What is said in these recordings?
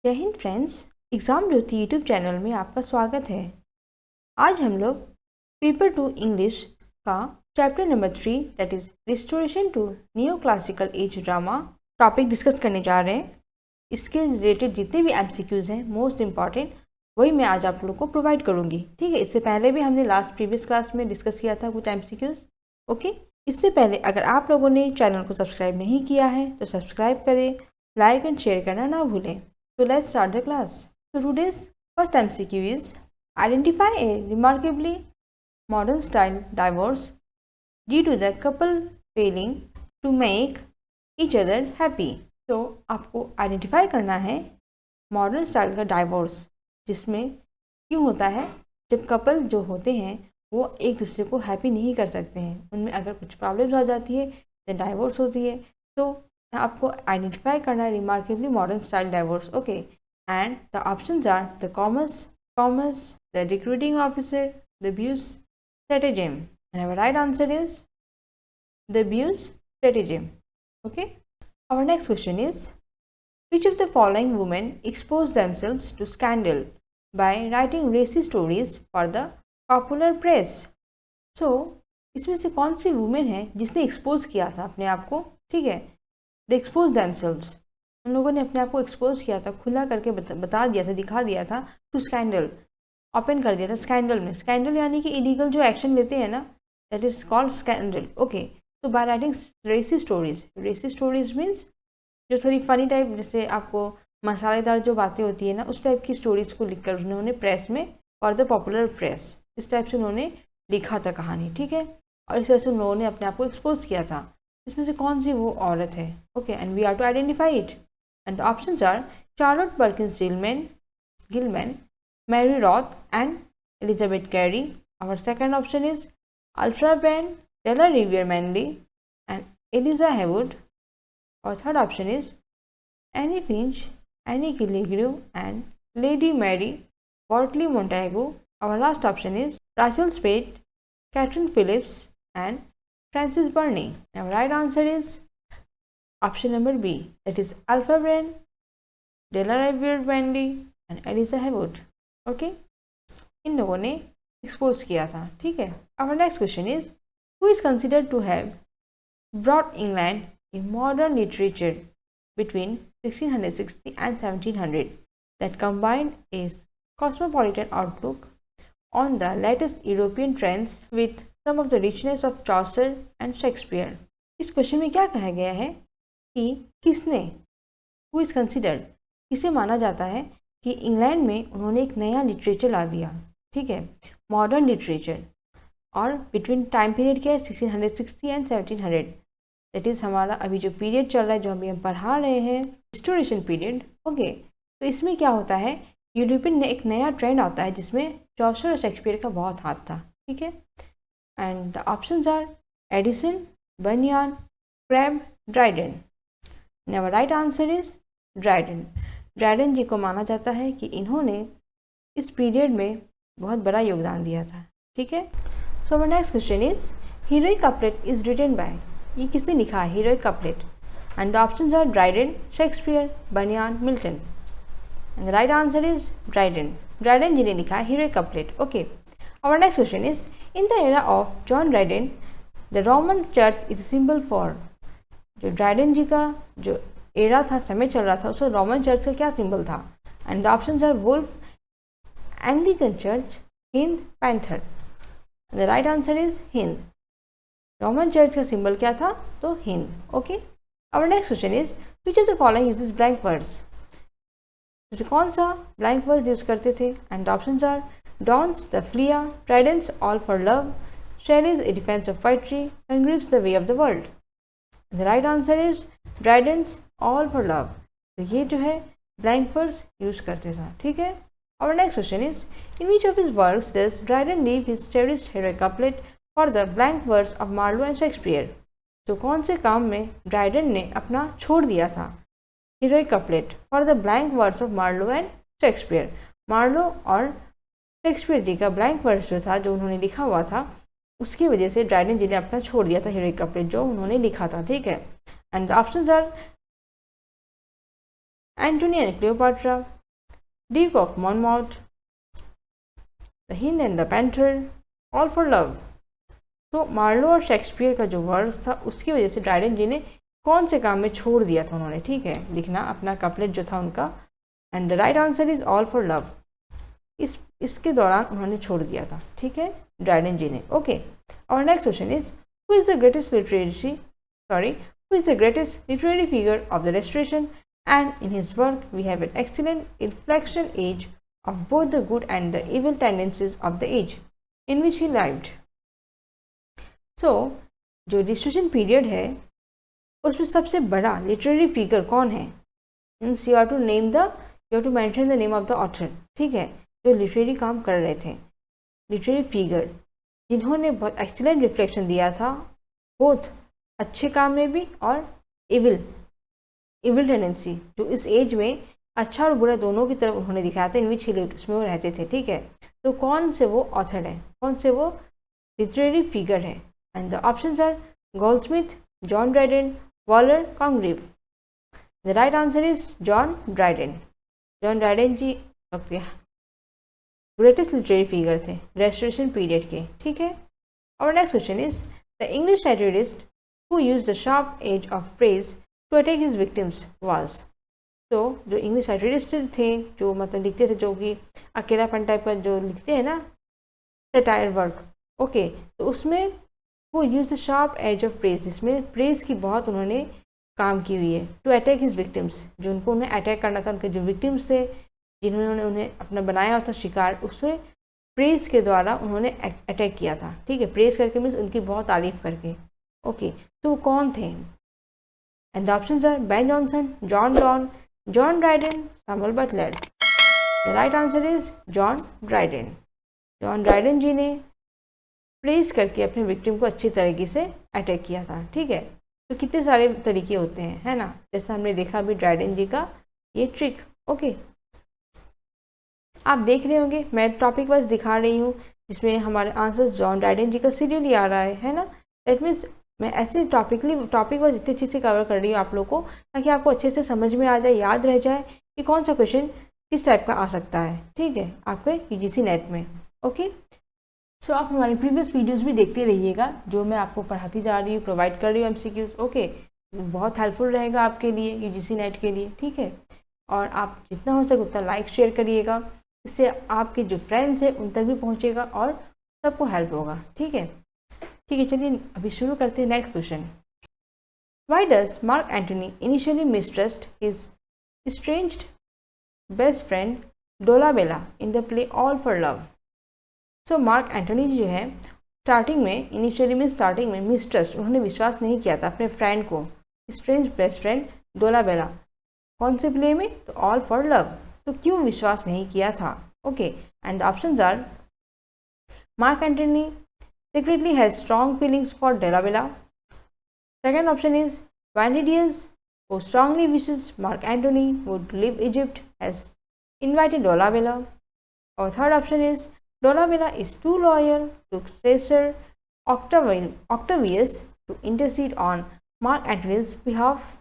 जय हिंद friends, exam Jyoti YouTube channel में आपका स्वागत है। आज हम लोग पेपर 2 इंग्लिश का chapter number 3 that is restoration to neo classical age drama topic discuss करने जा रहे हैं। इसके रिलेटेड जितने भी एमसीक्यूज़ हैं मोस्ट इम्पॉर्टेंट वही मैं आज आप लोग को प्रोवाइड करूँगी। ठीक है, इससे पहले भी हमने प्रीवियस क्लास में डिस्कस किया था कुछ एमसीक्यूज़। ओके, इससे पहले अगर आप लोगों ने चैनल को सब्सक्राइब नहीं किया है तो सब्सक्राइब करें, लाइक एंड शेयर करना ना भूलें। So let's start the class. So today's first MCQ is identify a remarkably modern style divorce due to the couple failing to make each other happy. So आपको identify करना है modern style का divorce, जिसमें क्यों होता है जब couple जो होते हैं वो एक दूसरे को हैप्पी नहीं कर सकते हैं, उनमें अगर कुछ प्रॉब्लम्स आ जाती है तो डाइवोर्स होती है। तो आपको आइडेंटिफाई करना है remarkably modern style divorce. Okay, and the options are the commerce, the recruiting officer, the abuse stratagem, and our right answer is the abuse stratagem. Okay, our next question is which of the following women expose themselves to scandal by writing racist stories for the popular press? So इसमें से कौन सी women है जिसने expose किया था अपने आप को? ठीक है, दे एक्सपोज दैमसेल्व्स, उन लोगों ने अपने आप को एक्सपोज किया था, खुला करके बता दिया था, दिखा दिया था टू स्कैंडल, ओपन कर दिया था स्कैंडल में। स्कैंडल यानी कि इलीगल जो एक्शन लेते हैं ना, that is called scandal. Okay, तो by writing racist stories means जो थोड़ी फनी टाइप, जैसे आपको मसालेदार जो बातें होती है ना, उस टाइप की स्टोरीज को लिखकर उन्होंने प्रेस में फॉर द पॉपुलर प्रेस इस टाइप से उन्होंने लिखा था कहानी। ठीक है, और इस तरह से उन लोगों ने अपने आप को एक्सपोज किया था। इसमें से कौन सी वो औरत है? Okay, and we are to identify it, and the options are Charlotte Perkins Gilman, Mary Roth and Elizabeth Carey. Our second option is Aphra Brand, Delarivier Manley and Eliza Haywood. Our third option is Annie Finch, Annie Gilligrew and Lady Mary Wortley Montagu. Our last option is Rachel Spade, Catherine Phillips and Frances Burney. Our right answer is option number B, that is Alpha Brand, Della Riviere Brandy and Eliza Haywood. Okay, इन लोगों ने expose किया था। ठीक है, our next question is who is considered to have brought England in modern literature between 1660 and 1700 that combined a cosmopolitan outlook on the latest European trends with some of the richness of Chaucer and Shakespeare. इस question में क्या कहा गया है कि किसने, who is considered, किसे माना जाता है कि इंग्लैंड में उन्होंने एक नया लिटरेचर ला दिया। ठीक है, मॉडर्न लिटरेचर, और बिटवीन टाइम पीरियड क्या है 1660 एंड 1700, दैट इज़ हमारा अभी जो पीरियड चल रहा है, जो अभी हम पढ़ा रहे हैं, रिस्टोरेशन पीरियड। ओके, तो इसमें क्या होता है, यूरोपियन ने एक नया ट्रेंड आता है जिसमें चौसर और शेक्सपियर का बहुत हाथ था। ठीक है, and the options are Addison, Bunyan, Crabbe, Dryden. Our right answer is Dryden ji को माना जाता है कि इन्होंने इस पीरियड में बहुत बड़ा योगदान दिया था। ठीक है, so my next question is heroic couplet is written by, ये किसने लिखा है heroic couplet? And the options are Dryden, Shakespeare, Bunyan, Milton. And the right answer is Dryden ji ने लिखा है heroic couplet. Okay, our next question is in the era of John Dryden the Roman church is symbol for, जो Dryden ji का जो era था, समय चल रहा था, उसमें रोमन चर्च का क्या सिंबल था? And the options are wolf, Anglican church, hind, panther. The right answer is hind. Roman church का सिंबल क्या था? तो hind. Okay, our next question is which of the following is this blank words, जैसे कौन सा blank words use करते थे? And options are Donne's, the flea, Dryden's, all for love, Shelley's, a defence of poetry and Greaves the way of the world. The right answer is Dryden's, all for love. तो ये जो है blank words use करते थे। ठीक है, our next question is in which of his works does Dryden leave his cherished heroic couplet for the blank verse of Marlowe and Shakespeare? तो कौन से काम में ड्राइडन ने अपना छोड़ दिया था heroic couplet for the blank verse of Marlowe and Shakespeare? Marlowe और शेक्सपियर जी का ब्लैंक वर्स जो था, जो उन्होंने लिखा हुआ था, उसकी वजह से ड्राइडन जी ने अपना छोड़ दिया था हीरोइक कपलेट जो उन्होंने लिखा था। ठीक है, and the options are Antony and Cleopatra, Duke of Monmouth, The Hind and the Panther, All for Love। तो मार्लो और शेक्सपियर का जो वर्ड था उसकी वजह से ड्राइडन जी ने कौन से काम में छोड़ दिया था उन्होंने, ठीक है, लिखना अपना कपलेट जो था उनका। And the right answer is all for love. इसके दौरान उन्होंने छोड़ दिया था, ठीक है, ड्राइडन जी ने। ओके, और next question is who is the greatest literary figure of the restoration, and in his work we have an excellent reflection as of both the good and the evil tendencies of the age in which he lived। So, जो restoration period है उसमें सबसे बड़ा literary figure कौन है? Means you have to mention the name of the author, ठीक है, जो लिटरेरी काम कर रहे थे, लिटरेरी फिगर जिन्होंने बहुत एक्सीलेंट रिफ्लेक्शन दिया था बोथ अच्छे काम में भी और इविल टेंडेंसी, जो इस एज में अच्छा और बुरा दोनों की तरफ उन्होंने दिखाया था, इन विच ही लिव्ड, उसमें वो रहते थे, ठीक है। तो कौन से वो ऑथर है, कौन से वो लिटरेरी फिगर है? And the options are Goldsmith, John Dryden, Waller, Congreve. The right answer is John Dryden. John Dryden ji greatest literary figure थे रेस्टोरेशन पीरियड के, ठीक है। और next question is the English satirist who use the sharp edge of praise to attack his victims was. तो जो English सैटिरिस्ट थे, जो मतलब लिखते थे, जो कि अकेलापन टाइप का जो लिखते हैं ना, सैटायर वर्क, ओके, तो उसमें वो use the sharp edge of praise, जिसमें प्रेज की बहुत उन्होंने काम की हुई है, टू अटैक हिज विक्टिम्स, जो उनको उन्हें अटैक करना था, उनके जो विक्टिम्स थे जिन्होंने उन्हें अपना बनाया था शिकार, उससे प्रेज के द्वारा उन्होंने अटैक किया था, ठीक है, प्रेज करके मीन्स उनकी बहुत तारीफ करके। ओके, तो वो कौन थे? And the options are Ben Jonson, John Donne, John Dryden, Samuel Butler. The right answer is John Dryden. John Dryden ji ने प्रेज करके अपने विक्टिम को अच्छी तरीके से अटैक किया था, ठीक है। तो कितने सारे तरीके होते हैं, है ना, जैसा हमने देखा अभी ड्राइडन जी का ये ट्रिक। ओके, आप देख रहे होंगे मैं टॉपिक वाइज दिखा रही हूँ, जिसमें हमारे आंसर्स जॉन ड्राइडन जी का सीरियल ही आ रहा है ना। दैट मीन्स मैं ऐसे टॉपिक वाइज इतनी अच्छे से कवर कर रही हूँ आप लोग को, ताकि आपको अच्छे से समझ में आ जाए, याद रह जाए कि कौन सा क्वेश्चन किस टाइप का आ सकता है, ठीक है, आपके यूजीसी नेट में। ओके, सो आप हमारी प्रीवियस वीडियोस भी देखते रहिएगा, जो मैं आपको पढ़ाती जा रही हूँ, प्रोवाइड कर रही हूँ एमसीक्यूज। ओके, बहुत हेल्पफुल रहेगा आपके लिए, यूजीसी नेट के लिए, ठीक है। और आप जितना हो सके उतना लाइक शेयर करिएगा, इससे आपके जो फ्रेंड्स हैं उन तक भी पहुँचेगा और सबको हेल्प होगा, ठीक है। ठीक है, चलिए अभी शुरू करते हैं next question. Why does Mark Antony initially mistrust his estranged best friend Dolabella in the play all for love? So Mark Antony जो है स्टार्टिंग में मिसट्रस्ट, उन्होंने विश्वास नहीं किया था अपने फ्रेंड को, स्ट्रेंज बेस्ट फ्रेंड डोलाबेला, कौन से प्ले में? तो ऑल फॉर लव। तो क्यों विश्वास नहीं किया था? Okay, and the options are Mark Antony secretly has strong feelings for Dolabella. Second option is Vanidius, who strongly wishes Mark Antony would leave Egypt, has invited Dolabella. Or third option is Dolabella is too loyal to Caesar Octavius to intercede on Mark Antony's behalf.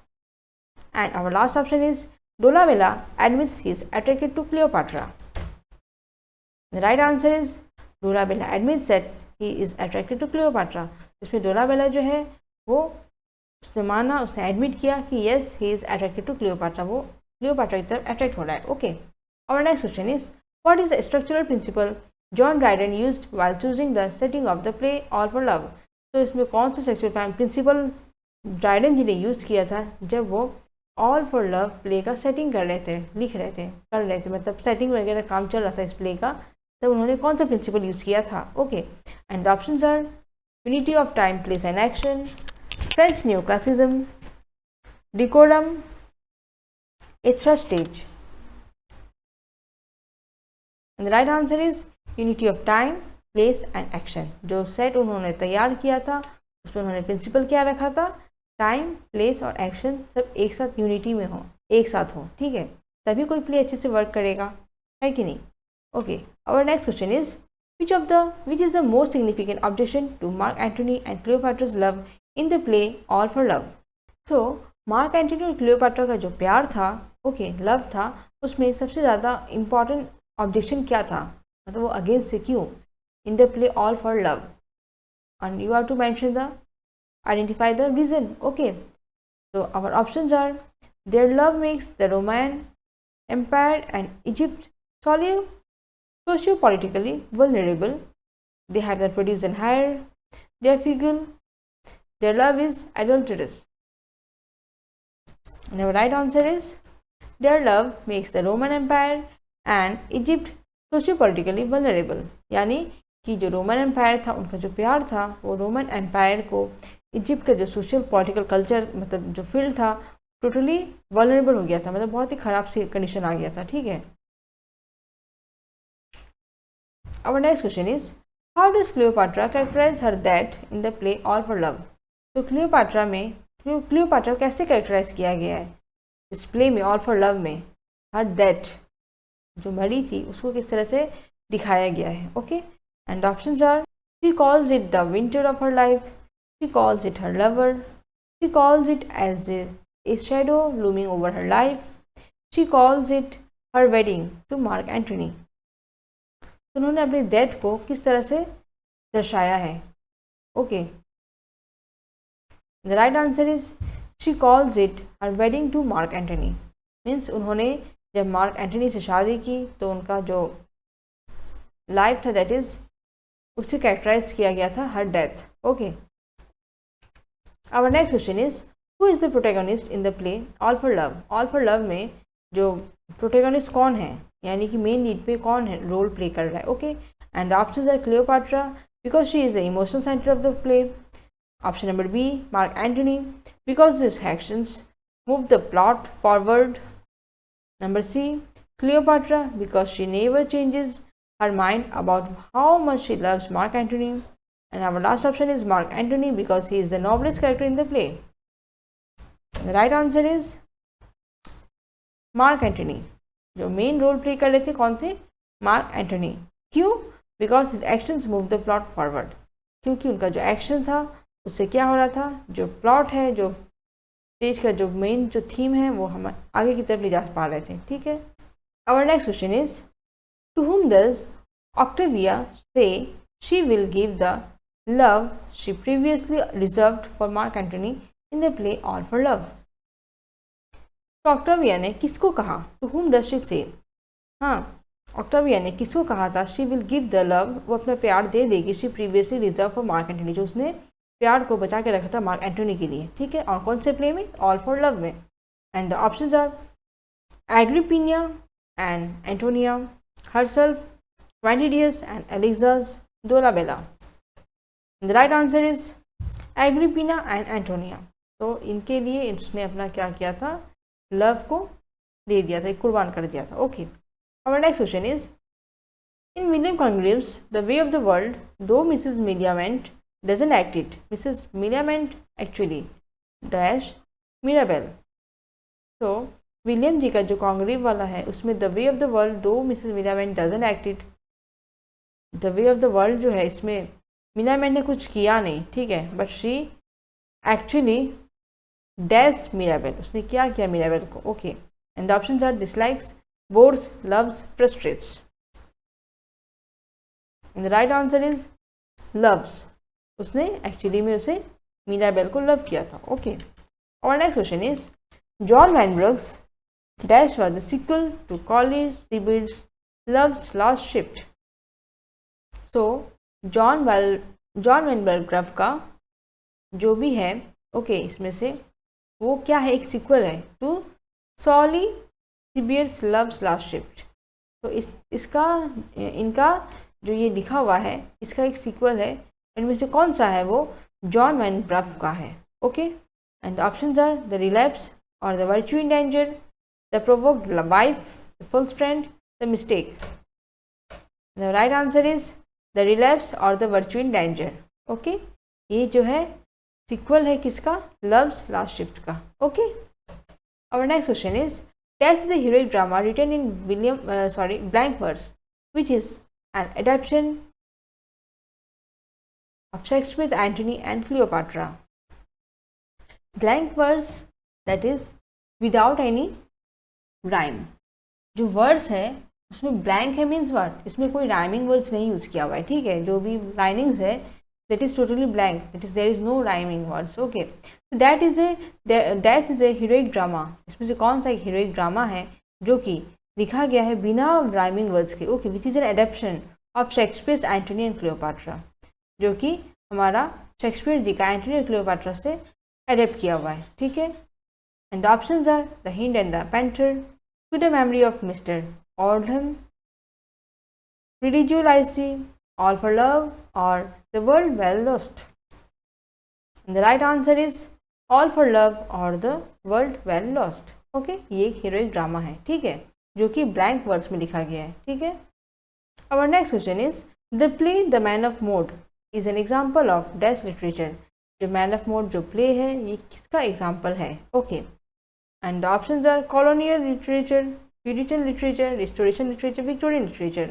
And our last option is Dolabella admits he is attracted to Cleopatra. The right answer is Dolabella admits that he is attracted to Cleopatra। इसमें डोलाबेला जो है वो उसने माना, उसने admit किया कि yes he is attracted to Cleopatra, वो क्लियोपाट्रा की तरफ अट्रैक्ट हो रहा है। ओके, और next question is what is the structural principle John Dryden used while choosing the setting of the play all for love? तो इसमें कौन सा स्ट्रक्चरल प्रिंसिपल ड्राइडन जी ने यूज़ किया था जब वो ऑल फॉर लव प्ले का सेटिंग कर रहे थे, कर रहे थे, मतलब सेटिंग वगैरह काम चल रहा था इस प्ले का, तब उन्होंने कौन सा प्रिंसिपल यूज़ किया था? Okay, and the options are unity of time, place and action, French new classicism, decorum, extra stage. And the right answer is unity of time, place and action. जो set उन्होंने तैयार किया था उसमें उन्होंने principal क्या रखा था? टाइम, प्लेस और एक्शन सब एक साथ यूनिटी में हो, एक साथ हो, ठीक है, तभी कोई प्ले अच्छे से वर्क करेगा, है कि नहीं? Okay, our next question is which is the most significant objection to Mark Antony and Cleopatra's love in the play All for Love? So mark Antony और क्लियोपैट्रा का जो प्यार था, ओके, लव था, उसमें सबसे ज़्यादा इम्पॉर्टेंट ऑब्जेक्शन क्या था, मतलब वो अगेंस्ट से क्यों, in the play all for love, and you have to mention the identify the reason. Okay, so our options are: their love makes the Roman Empire and Egypt solely socio-politically vulnerable. They have not produced and hire. They are fickle. Their love is adulterous. And our right answer is: their love makes the Roman Empire and Egypt socio-politically vulnerable. यानी कि जो Roman empire था, उनका जो प्यार था, वो Roman empire को इजिप्ट का जो सोशल पॉलिटिकल कल्चर, मतलब जो फील्ड था, टोटली वल्नरेबल हो गया था, मतलब बहुत ही ख़राब सी कंडीशन आ गया था। ठीक है, our next question is how does Cleopatra characterize her that in the play all for love. तो क्लियोपैट्रा कैसे कैरेक्टराइज किया गया है इस प्ले में ऑल फॉर लव में, हर दैट जो मरी थी उसको किस तरह से दिखाया गया है। Okay, and options are: she calls it the winter of her life, she calls it her lover, she calls it as a shadow looming over her life, she calls it her wedding to Mark Antony. तो उन्होंने अपनी death को किस तरह से दर्शाया है। Okay, the right answer is she calls it her wedding to Mark Antony. Means उन्होंने जब मार्क एंटनी से शादी की तो उनका जो लाइफ था, दैट इज उससे कैरेक्टराइज किया गया था her death. Okay, Our next question is who is the protagonist in the play All for Love? All for Love में जो प्रोटेगोनिस्ट कौन है, यानी कि मेन लीड पे कौन है रोल प्ले कर रहा है। Okay, and the options are Cleopatra because she is the emotional centre of the play, option number B Mark Antony because this actions move the plot forward, number C Cleopatra because she never changes her mind about how much she loves Mark Antony, and our last option is Mark Antony because he is the noblest character in the play. The right answer is Mark Antony. जो main role play कर रहे थे कौन थे, mark Antony. क्यों? Because his actions move the plot forward, क्योंकि उनका जो एक्शन था उससे क्या हो रहा था, जो प्लॉट है, जो स्टेज का जो मेन जो थीम है, वो हम आगे की तरफ ले जा पा रहे थे। ठीक है, our next question is to whom does Octavia say she will give the love she previously reserved for Mark Antony in the play All for Love. तो ऑक्टाविया ने किसको कहा, टू हुम डज शी से, हाँ, Octavia ने किसको कहा था she will give the love, वो अपना प्यार दे देगी, she previously reserve for mark Antony, जो उसने प्यार को बचा के रखा था मार्क एंटनी के लिए। ठीक है, और कौन से प्ले में, ऑल फॉर लव में। And the options are Agrippina and Antonia, herself, Ventidius and Alexas Dolabella. The right answer is Agrippina and Antonia. तो इनके लिए उसने अपना क्या किया था, लव को दे दिया था, कुर्बान कर दिया था। Okay, our next question is in William Congreve's the way of the world though Mrs Millamant doesn't act it, Mrs Millamant actually dash Mirabell. तो विलियम जी का जो कॉन्ग्रीव वाला है उसमें the way of the world though Mrs Millamant doesn't act it, the way of the world जो है इसमें Mirabel ने कुछ किया नहीं, ठीक है, but she actually dash Mirabell, उसने क्या किया मिराबेल को। Okay, and the options are dislikes, bores, loves, frustrates. And the right answer is loves, उसने एक्चुअली में उसे मिराबेल को लव किया था। ओके, और next question is John Vanbrugh's dash was the sequel to Colley Cibber's love's last shift. So John Vanbrugh का जो भी है, ओके, इसमें से वो क्या है, एक सीक्वल है to Colley Cibber's love's last shift. तो इनका जो ये लिखा हुआ है इसका एक सीक्वल है, इनमें से कौन सा है, वो जॉन वैनब्रग्राफ का है। Okay, and the options are the relapse or the virtue in danger, the provoked wife, the false friend, the mistake. The right answer is the relapse or the virtue in danger. Okay, ये जो है sequel है किसका, love's last shift का। Okay, our next question is test the heroic drama written in blank verse which is an adaptation of Shakespeare's Antony and Cleopatra. Blank verse that is without any rhyme. जो words है उसमें blank है means word, इसमें कोई rhyming words नहीं use किया हुआ है, ठीक है। जो भी लाइनिंग्स है that is totally blank, that is there is no rhyming words, okay. That is a heroic drama. इसमें से कौन सा एक हीरोइक ड्रामा है जो कि लिखा गया है बिना राइमिंग वर्ड्स के, okay, which is an adaptation of Shakespeare's Antony and Cleopatra, जो कि हमारा शेक्सपियर जी का एंटोनी और क्लियोपाट्रा से एडेप्ट किया हुआ है, ठीक है। And the options are the hind and the panther, to the memory of mister Oldham, Religio Laici, All for Love, or The World Well Lost. And the right answer is All for Love or The World Well Lost. Okay, ये एक heroic drama है, ठीक है, जो कि blank words में लिखा गया है, ठीक है। Our next question is the play The Man of Mode is an example of dash literature. जो Man of Mode जो play है ये किसका एग्जाम्पल है, okay. And the options are colonial literature, Puritan literature, restoration literature, Victorian literature.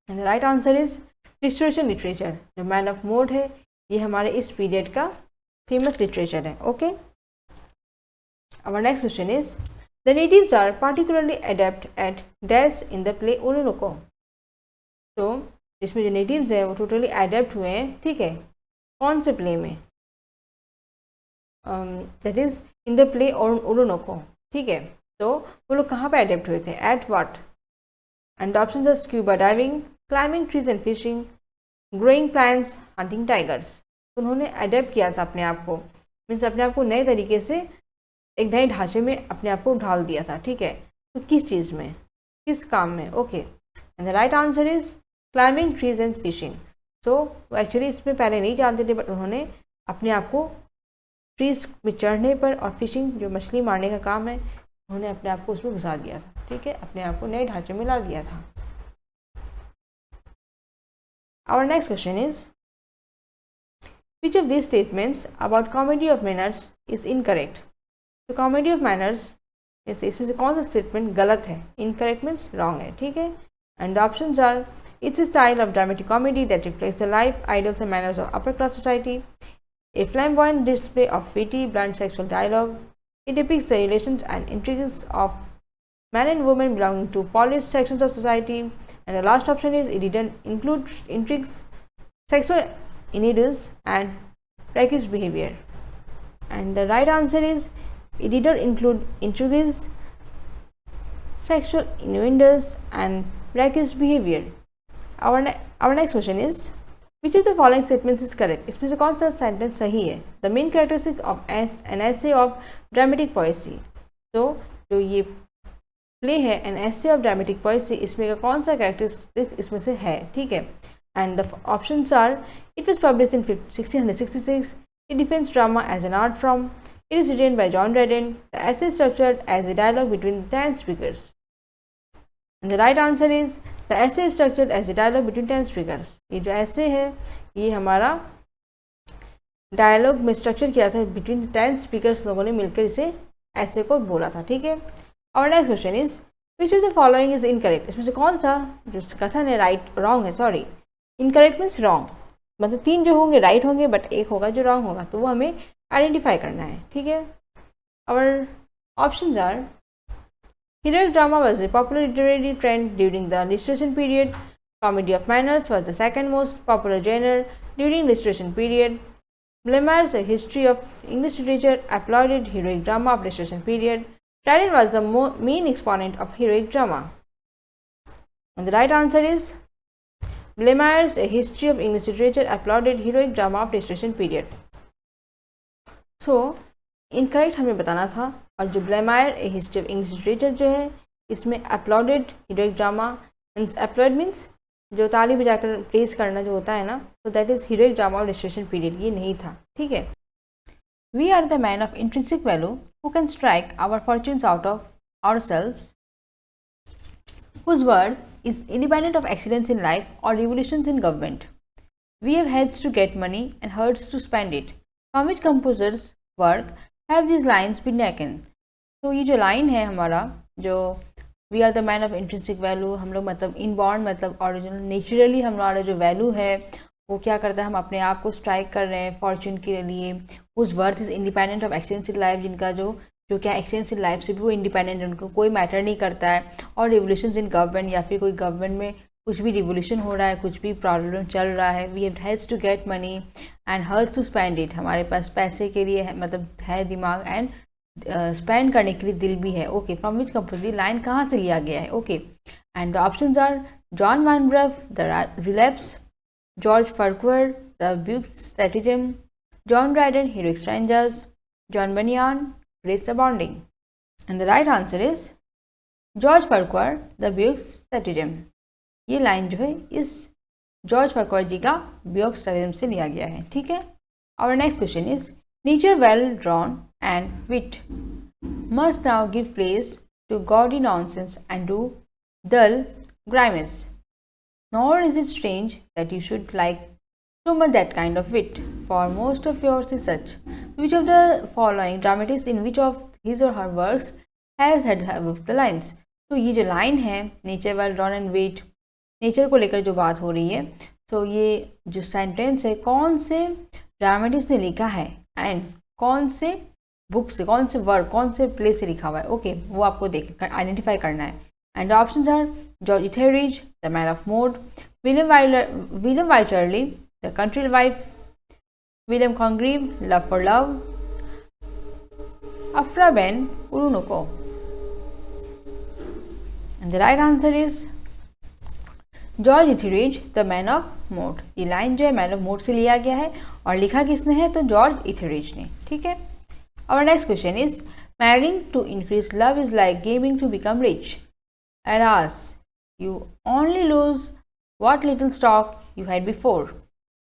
And the right answer is restoration literature. जो man of mode है ये हमारे इस पीरियड का फेमस लिटरेचर है, okay. Our next question is the natives are particularly adept at dash in the play Orinoco. तो इसमें जो नेटिव्स हैं वो टोटली अडेप्ट हुए हैं, ठीक है, कौन से प्ले में, that is in the play Oroonoko, ठीक है। तो वो लोग कहाँ पे अडेप्ट हुए थे, at what. And the options are scuba diving, climbing trees and fishing, growing plants, hunting tigers. तो उन्होंने अडेप्ट किया था अपने आप को, मीन्स अपने आप को नए तरीके से एक नए ढांचे में अपने आप को ढाल दिया था, ठीक है। तो किस चीज़ में, किस काम में, okay. And the right answer is climbing trees and fishing. तो वो एक्चुअली इसमें पहले नहीं जानते थे, बट उन्होंने अपने आप को ट्रीज में चढ़ने पर और फिशिंग जो मछली मारने का काम है उन्होंने अपने आप को उसमें घुसा दिया था, ठीक है, अपने आप को नए ढांचे में ला दिया था। Our next question is which of these statements about comedy of manners is incorrect? तो comedy of manners इसमें से कौन सा स्टेटमेंट गलत है, incorrect means wrong है, ठीक है। And the options are it's a style of dramatic comedy that reflects the life, ideals and manners of upper class society, a flamboyant display of witty, blunt sexual dialogue, it depicts the relations and intrigues of men and women belonging to polished sections of society, and the last option is it didn't include intrigues, sexual innuendos and rakish behavior. And the right answer is it didn't include intrigues, sexual innuendos and rakish behavior. Our next question is which of the following statements is correct? इसमें से कौन सा sentence सही है। The main characteristic of an essay of dramatic poesy. तो जो ये play है an essay of dramatic poesy, इसमें का कौन सा कैरेक्टरिस्टिक इसमें से है, ठीक है। And the options are it was published in 1666, it defends drama as an art form, it is written by John Dryden, the essay is structured as a dialogue between 10 speakers. And the right answer is the essay is structured as a dialogue between 10 speakers. ये जो essay है ये हमारा dialogue में structure किया था between 10 speakers, लोगों ने मिलकर इसे ऐसे को बोला था, ठीक है। और next question is which of the following is incorrect. इसमें से कौन सा जो कथन है राइट रॉन्ग है, सॉरी इनकरेक्ट मीन्स रॉन्ग, मतलब 3 जो होंगे राइट होंगे बट एक होगा जो रॉन्ग होगा, तो वो हमें आइडेंटिफाई करना है, ठीक है। और options are heroic drama was a popular literary trend during the Restoration period. Comedy of manners was the second most popular genre during Restoration period. Blemires, a history of English literature, applauded heroic drama of Restoration period. Dryden was the main exponent of heroic drama. And the right answer is Blemires, a history of English literature, applauded heroic drama of Restoration period. So, incorrect हमें बताना था, और जो Blamires a history of English literature जो है इसमें applauded heroic drama, means applaud means जो ताली बजाकर प्रेज करना जो होता है ना, तो दैट इज हीरोइक ड्रामा और रिस्ट्रेशन पीरियड, ये नहीं था, ठीक है। We are the man of intrinsic value who can strike our fortunes out of ourselves, whose word is independent of accidents in life or revolutions in government. We have heads to get money and hearts to spend it, from which composers work have this lines been taken. तो ये जो line है हमारा, जो we are the man of intrinsic value, हम लोग मतलब inborn मतलब ओरिजिनल नेचुरली हमारा जो वैल्यू है वो क्या करता है, हम अपने आप को स्ट्राइक कर रहे हैं फॉर्चून के लिए, उस worth is independent of extensive life, जिनका जो जो क्या एक्सटेंसिव लाइफ से भी वो इंडिपेंडेंट है, उनको कोई मैटर नहीं करता है। और रिवोल्यूशन इन गवर्नमेंट, या फिर कोई गवर्नमेंट में कुछ भी रिवोल्यूशन हो रहा है, कुछ भी प्रॉब्लम चल रहा है, we has to get money and hers to spend it, हमारे पास पैसे के लिए है, मतलब है दिमाग, एंड स्पेंड करने के लिए दिल भी है। Okay, from which company, line कहाँ से लिया गया है। Okay, and the options are John Vanbrugh, the relapse, George Farquhar, the beaux stratagem, John Dryden, heroic strangers, John Bunyan, Grace Abounding. And the right answer is George Farquhar, the beaux stratagem. ये line जो है इस George फर्क्वर जी का ब्यूक्स stratagem से लिया गया है। ठीक है, और next question is nature well drawn and wit must now give place to gaudy nonsense and to dull grimace. Nor is it strange that you should like so much that kind of wit, for most of yours is such. Which of the following dramatists in which of his or her works has had above the lines? तो ये जो line है nature well drawn and wit, nature को लेकर जो बात हो रही है, तो ये जो सेंटेंस है कौन से ड्रामेटिस्ट ने लिखा है एंड कौन से बुक से, कौन से वर्क, कौन से प्ले से लिखा हुआ है। ओके, वो आपको देख आइडेंटिफाई करना है। And the options are George Etherege, the man of mode, William Wycherley, the country wife, William Congreve, love for love, Aphra Behn Oroonoko. And the right answer is George Etherege, the man of mode. ये line जो है man of mode से लिया गया है और लिखा किसने है, तो जॉर्ज इथेरिज ने। ठीक है, और next question is marrying to increase love is like gaming to become rich, alas you only lose what little stock you had before.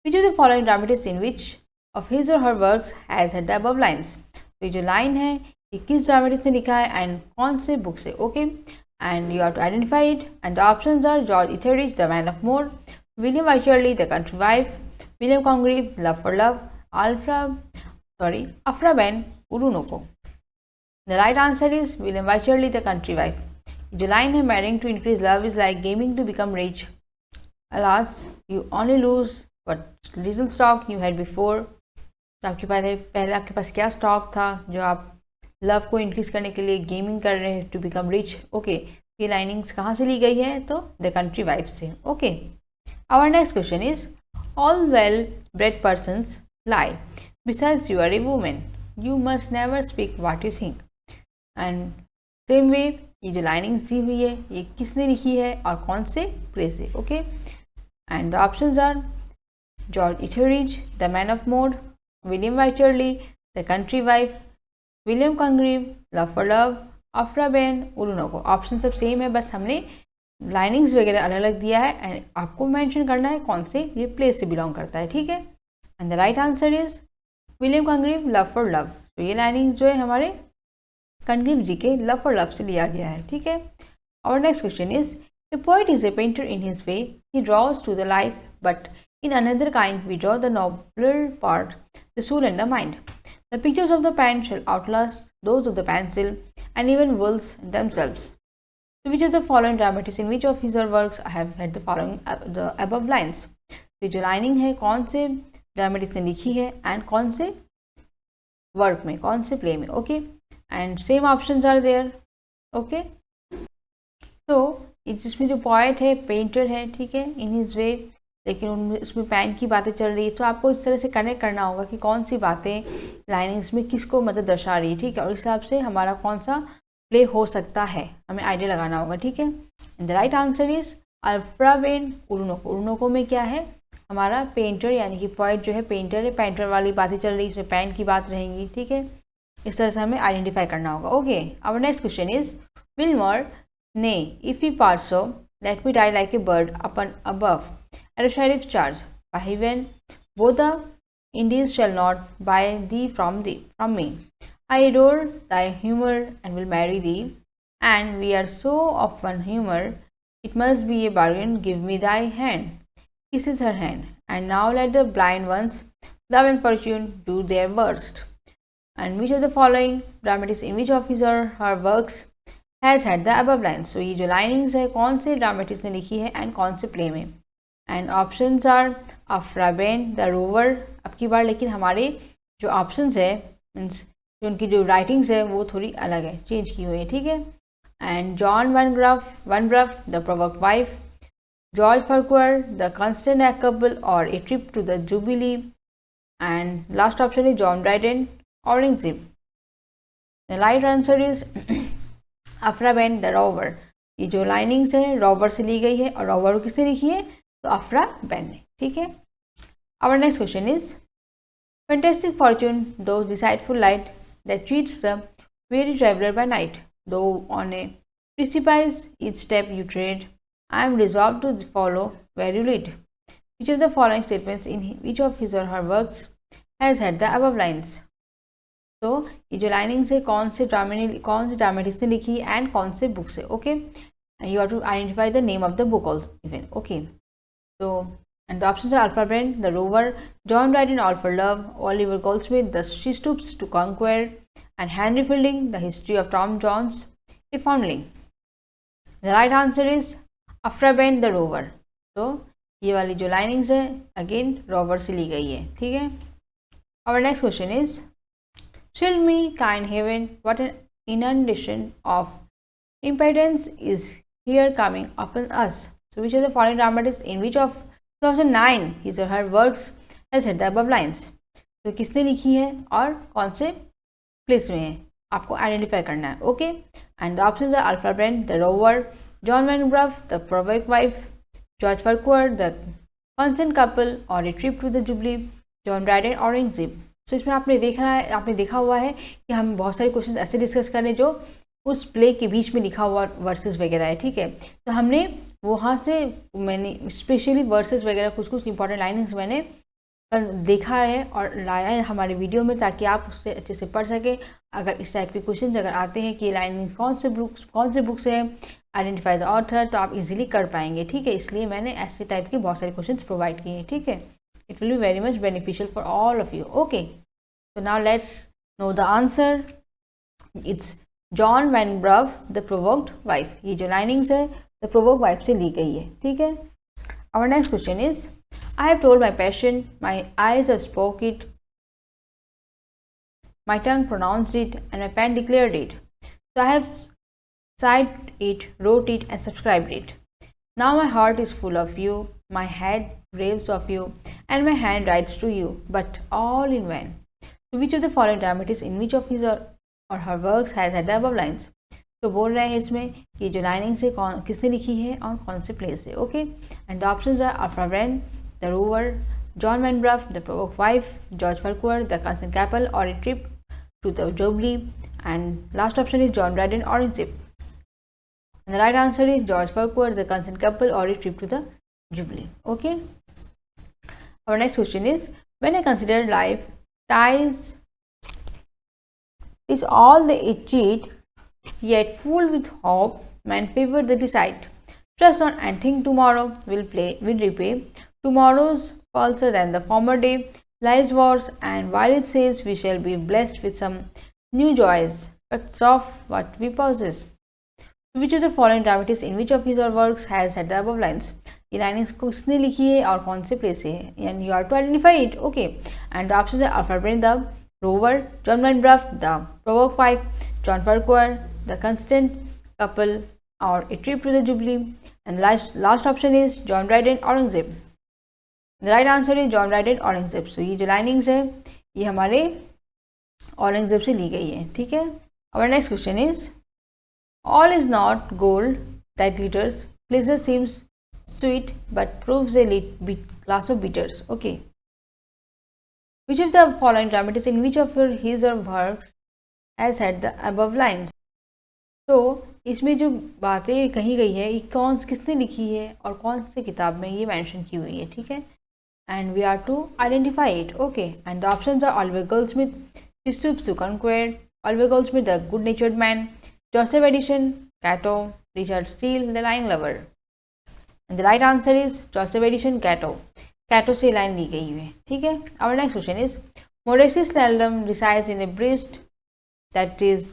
Which of the following dramatists in which of his or her works has had the above lines? तो ये जो line है ये किस dramatist ने लिखा है and कौन से बुक से। Okay, and you have to identify it, and the options are George Etheridge, the man of mode, William Wycherley, the country wife, William Congreve, love for love, Afra Ben Urunoko. The right answer is William Wycherley, the country wife. जो line है marrying to increase love is like gaming to become rich, alas you only lose what little stock you had before. तो आपके पास पहले आपके पास क्या stock था जो आप लव को इंक्रीज करने के लिए गेमिंग कर रहे हैं टू बिकम रिच। ओके, ये लाइनिंग्स कहाँ से ली गई है, तो द कंट्री वाइफ से। Okay, our next question is all well bred persons lie, besides you are a women, you must never speak what you think. And same way ये जो लाइनिंग्स दी हुई है ये किसने लिखी है और कौन से प्ले से। Okay, and the options are George Etherege, the man of mode, William Wycherley, the country wife, William Congreve, love for love, Aphra Behn Oroonoko. Option सब सेम है, बस हमने लाइनिंग्स वगैरह अलग अलग दिया है एंड आपको मेंशन करना है कौन से ये प्लेस से बिलोंग करता है। ठीक है, and the right answer is William Congreve, love for love. तो ये लाइनिंग जो है हमारे कंग्रीव जी के लव फॉर लव से लिया गया है। ठीक है, और next question is a poet is a painter in his way, he draws to the life, but in another kind we draw the nobler part, the soul and the mind. The pictures of the pen shall outlast those of the pencil and even wolves themselves. So which of the following dramatists in which of his works have had the following the above lines? तो जो lining है कौन से dramatist ने लिखी है and कौन से वर्क में, कौन से प्ले में। Okay, and same options are there. Okay, तो जिसमें जो पोएट है, पेंटर है, ठीक है, इन हिज वे, लेकिन उनमें उसमें पेन की बातें चल रही है, तो आपको इस तरह से कनेक्ट करना होगा कि कौन सी बातें लाइनिंग्स में किसको मतलब दर्शा रही है। ठीक है, और इस हिसाब से हमारा कौन सा प्ले हो सकता है हमें आइडिया लगाना होगा। ठीक है, and the right answer is Aphra Behn Oroonoko. Oroonoko में क्या है, हमारा पेंटर यानी कि पोएट जो है पेंटर है, पेंटर वाली बातें चल रही है, इसमें पेन की बात रहेंगी। ठीक है, इस तरह से हमें आइडेंटिफाई करना होगा। Okay, our next question is Willmore ने if you part so let me die like a bird upon a bough at a sheriff's charge by heaven, both the Indies shall not buy thee from me. I adore thy humour and will marry thee, and we are so of one humour, it must be a bargain. Give me thy hand. Kisses her hand, and now let the blind ones, love and fortune, do their worst. And which of the following dramatists in which of his or her works has had the above lines? So ये जो linings है कौन से dramatist ने लिखी है and कौन से प्ले में। And options are Aphra Behn the rover. अब की बार लेकिन हमारे जो ऑप्शंस है मीन्स जो उनकी जो राइटिंग्स है वो थोड़ी अलग है, चेंज की हुई है, ठीक है। And John Vanbrugh the provoked wife, George Farquhar the constant couple और a trip to the jubilee, and last option is John Dryden orange. The right answer is Aphra Behn the rover. ये जो linings है rover से ली गई है और rover किसने लिखी है, तो अफ्रा बेन ने, ठीक है। Our next question is fantastic fortune thou deceitful light that treats the weary traveler by night, though on a precipice each step you tread, I am resolved to follow where you lead. Which of the following statements in each of his or her works has had the above lines? तो ये जो linings है कौन से dramatist ने लिखी and कौन से बुक से, okay. You have to identify the name of the book also even, okay. तो एंड द ऑप्शंस आर अल्फा Behn the rover, John Dryden all for love, Oliver Goldsmith the she stoops to conquer, and Henry Fielding the history of Tom Jones a foundling. The right answer is Aphra Behn the rover. तो ये वाली जो linings है again rover से ली गई है, ठीक है। Our next question is Shield me, kind heaven, what an inundation of impedance is here coming upon us. So which of the following dramatists in which of 2009 his or her works has had the above lines? तो किसने लिखी है और कौन से place में है, आपको आइडेंटिफाई करना है, okay. And the options are अल्फा Behn the rover, John Vanbrugh the provoked wife, George Farquhar the constant couple और a trip to the jubilee, John Dryden orange. तो इसमें आपने देखा हुआ है कि हम बहुत सारे क्वेश्चन ऐसे डिस्कस कर रहे हैं जो उस प्ले के बीच में लिखा हुआ वर्सेस वगैरह है, ठीक है। तो हमने वहाँ से मैंने स्पेशली वर्सेस वगैरह कुछ इंपॉर्टेंट लाइनिंग्स मैंने देखा है और लाया है हमारे वीडियो में, ताकि आप उससे अच्छे से पढ़ सकें। अगर इस टाइप के क्वेश्चन अगर आते हैं कि लाइनिंग कौन से बुक्स है, आइडेंटिफाई द ऑथर, तो आप इजीली कर पाएंगे, ठीक है। इसलिए मैंने ऐसे टाइप के बहुत सारे क्वेश्चन प्रोवाइड किए हैं, ठीक है। It will be very much beneficial for all of you. Okay, so now let's know the answer. It's John Van Bruff, The Provoked Wife. ये जो लाइनिंग्स है The Provoked Wife से ली गई है, ठीक है। Our next question is, I have told my passion, my eyes have spoke it, my tongue pronounced it, and my pen declared it. So I have signed it, wrote it, and subscribed it. Now my heart is full of you, my head raves of you, and my hand writes to you, but all in vain. So which of the following dramatists in which of his or her works has had the above lines? तो बोल रहे हैं इसमें कि जो lining से किसने लिखी है और कौन से प्ले से, okay. And the options are अल्फा Behn the rover, John Vanbrugh the provoked wife, George Farquhar the constant couple और a trip to the Jubilee, and last option is John Dryden Orange. And the right answer is George Farquhar, The Constant Couple or A Trip to the Jubilee. Okay. Our next question is, when I consider life ties is all they cheat, yet full with hope, man favor the decide. Trust on and think tomorrow will repay. Tomorrow's falser than the former day. Lies wars, and while it says we shall be blessed with some new joys, cuts off what we possess. Which of the following dramatists in which of his or works has had the above lines? ये linings किसने लिखी है और कौन से play से है, and you are to identify it, okay. And the options are अल्फा Behn the rover, John Vanbrugh the provoked Wife, John Farquhar the constant couple और a trip to the Jubilee, and last option is John Dryden Orange. The right answer is John Dryden Orange. So ये जो linings है ये हमारे orange से ली गई है, ठीक है। Our next question is, all is not gold that glitters, pleasure seems sweet but proves a glass of bitters, okay. Which of the following dramatists in which of his or works has had the above lines? तो इसमें जो बातें कही गई है ये किसने लिखी है और कौन से किताब में ये मेंशन की हुई है, ठीक है। And we are to identify it, okay. And the options are Oliver Goldsmith, He Stoops to Conquer, Oliver Goldsmith, The Good-Natured Man, Joseph Addison, Cato, Richard Steele, The Lion Lover. And the right answer is Joseph Addison, Cato. Cato से line ली गई है, ठीक है। Our next question is, modesty seldom resides in a breast that is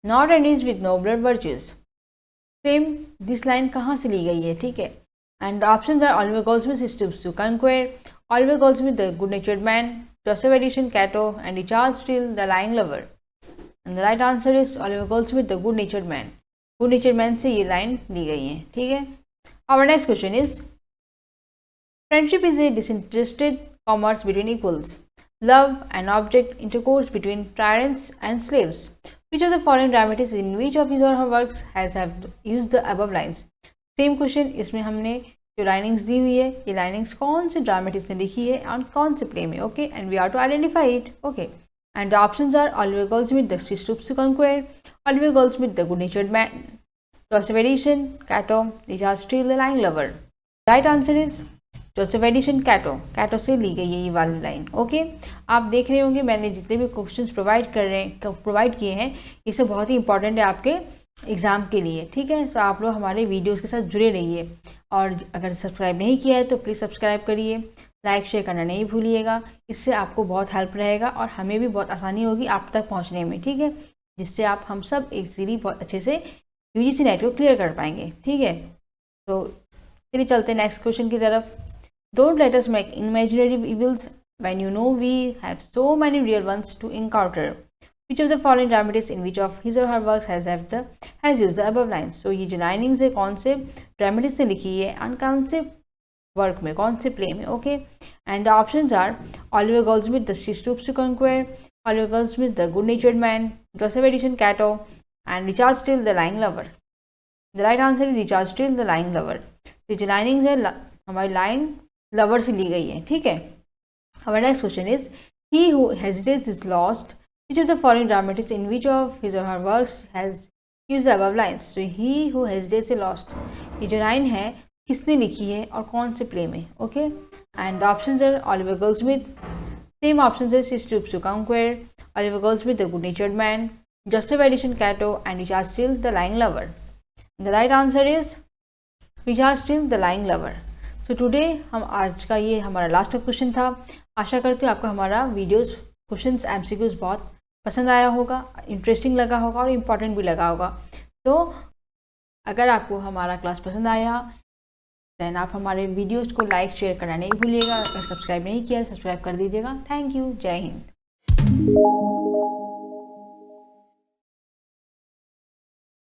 not enriched with nobler virtues. Same this line कहाँ से ली गई है, ठीक है। And the options are Oliver Goldsmith Stoops to Conquer, Oliver Goldsmith the Good-Natured Man, Joseph Edition Cato, and Richard Steele the Lying Lover. And the right answer is Oliver Goldsmith the Good-Natured Man. Good-Natured Man से ये line ली गई है, ठीक है. Our next question is, friendship is a disinterested commerce between equals. Love, an object, intercourse between tyrants and slaves. Which of the following dramatists in which of his or her works have used the above lines? Same question, इसमें हमने जो linings दी हुई है, ये linings कौन से dramatist ने लिखी है और कौन से प्ले में, okay, and we are to identify it, okay. And the options are Oliver Goldsmith the Stoops to Conquer, Oliver Goldsmith the Good-Natured Man, Joseph Edition Cato, Richard Steele the Lying Lover. Right answer is Joseph Addison Cato से ली गई है ये वाली line, okay. आप देख रहे होंगे मैंने जितने भी क्वेश्चंस प्रोवाइड किए हैं ये सब बहुत ही इंपॉर्टेंट है आपके एग्ज़ाम के लिए, ठीक है. सो आप लोग हमारे वीडियोस के साथ जुड़े रहिए, और अगर सब्सक्राइब नहीं किया है तो प्लीज़ सब्सक्राइब करिए, लाइक शेयर करना नहीं भूलिएगा. इससे आपको बहुत हेल्प रहेगा और हमें भी बहुत आसानी होगी आप तक पहुँचने में, ठीक है, जिससे आप हम सब इजीली बहुत अच्छे से UGC नेट को क्लियर कर पाएंगे, ठीक है. तो चलिए चलते हैं नेक्स्ट क्वेश्चन की तरफ. Don't let us make imaginary evils when you know we have so many real ones to encounter. Which of the following dramatists in which of his or her works has used the above lines? So ये जो linings है कौन से dramatist ने लिखी है और कौन से वर्क में, कौन से प्ले में, okay. And the options are Oliver Goldsmith the Stoops to Conquer, Oliver Goldsmith the Good-Natured Man, Joseph Edition Cato, and Richard Steele the Lying Lover. The right answer is Richard Steele the Lying Lover. तो जो linings है हमारी line lover से ली गई है, ठीक है. Our next question is, he who hesitates is lost. Which of the following dramatists in which of his or her works has used the above lines? So he who hesitates is lost. ये जो line है किसने लिखी है और कौन से play में, okay. And the options are Oliver Goldsmith, same options है Stoops to Conquer, Oliver Goldsmith the Good-Natured Man, Joseph Edition Cato, and Richard Steele the Lying Lover. The right answer is Richard Steele the Lying Lover. So today हम आज का ये हमारा last question था. आशा करते हो आपको हमारा वीडियोस क्वेश्चंस MCQs बहुत पसंद आया होगा, इंटरेस्टिंग लगा होगा और इम्पॉर्टेंट भी लगा होगा. तो अगर आपको हमारा क्लास पसंद आया दैन आप हमारे वीडियोस को लाइक शेयर करना नहीं भूलिएगा. अगर सब्सक्राइब नहीं किया सब्सक्राइब कर दीजिएगा. Thank you. जय हिंद.